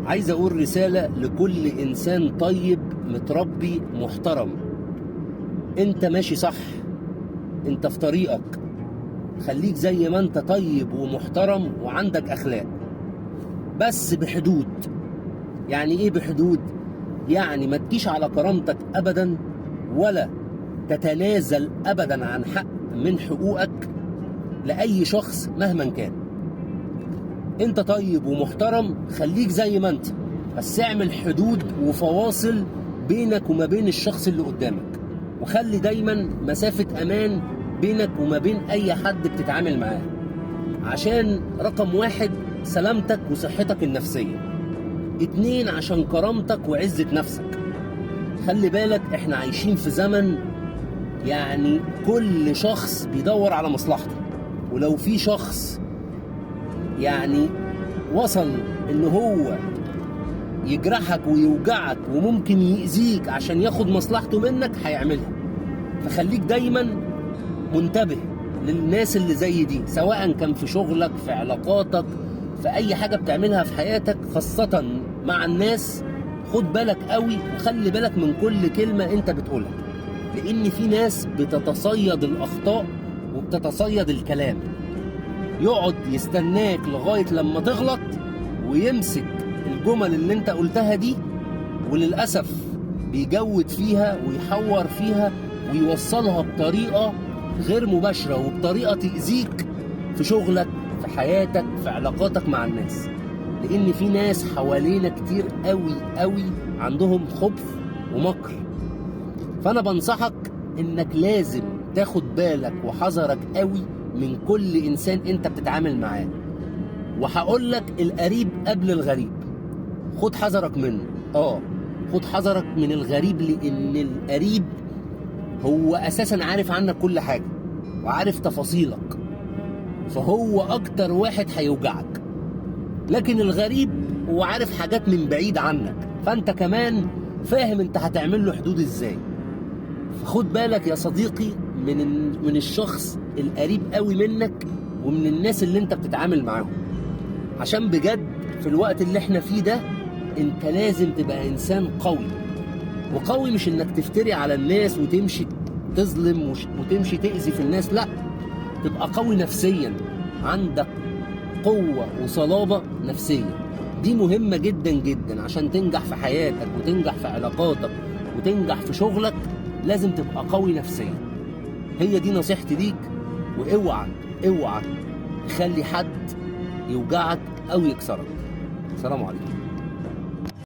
عايز اقول رسالة لكل انسان طيب متربي محترم. انت ماشي صح، انت في طريقك، خليك زي ما انت طيب ومحترم وعندك اخلاق، بس بحدود. يعني ايه بحدود؟ يعني ما تجيش على كرامتك ابدا، ولا تتنازل ابدا عن حق من حقوقك لاي شخص مهما كان. انت طيب ومحترم، خليك زي ما انت، بس اعمل حدود وفواصل بينك وما بين الشخص اللي قدامك، وخلي دايما مسافة امان بينك وما بين اي حد بتتعامل معاه، عشان رقم 1 سلامتك وصحتك النفسية، 2 عشان كرامتك وعزة نفسك. خلي بالك احنا عايشين في زمن يعني كل شخص بيدور على مصلحته، ولو في شخص يعني وصل ان هو يجرحك ويوجعك وممكن يأذيك عشان ياخد مصلحته منك هيعملها. فخليك دايما منتبه للناس اللي زي دي، سواء كان في شغلك، في علاقاتك، في اي حاجة بتعملها في حياتك، خاصة مع الناس. خد بالك قوي وخلي بالك من كل كلمة انت بتقولها، لان في ناس بتتصيد الاخطاء وبتتصيد الكلام، يقعد يستناك لغاية لما تغلط ويمسك الجمل اللي انت قلتها دي، وللأسف بيجود فيها ويحور فيها ويوصلها بطريقة غير مباشرة وبطريقة تأذيك في شغلك، في حياتك، في علاقاتك مع الناس. لأن في ناس حوالينا كتير قوي قوي عندهم خبث ومكر. فأنا بنصحك إنك لازم تاخد بالك وحذرك قوي من كل إنسان أنت بتتعامل معاه. وهقول لك القريب قبل الغريب، خد حذرك منه. خد حذرك من الغريب، لأن القريب هو أساسا عارف عنك كل حاجة وعارف تفاصيلك، فهو أكتر واحد هيوجعك. لكن الغريب هو عارف حاجات من بعيد عنك، فأنت كمان فاهم أنت هتعمل له حدود إزاي. فخد بالك يا صديقي من الشخص القريب قوي منك ومن الناس اللي انت بتتعامل معاهم، عشان بجد في الوقت اللي احنا فيه ده انت لازم تبقى انسان قوي. وقوي مش انك تفتري على الناس وتمشي تظلم وتمشي تأذي في الناس، لا، تبقى قوي نفسيا، عندك قوة وصلابة نفسية. دي مهمة جدا جدا عشان تنجح في حياتك وتنجح في علاقاتك وتنجح في شغلك. لازم تبقى قوي نفسيا. هي دي نصيحتي ليك. واوعى اوعى تخلي حد يوجعك او يكسرك. السلام عليكم.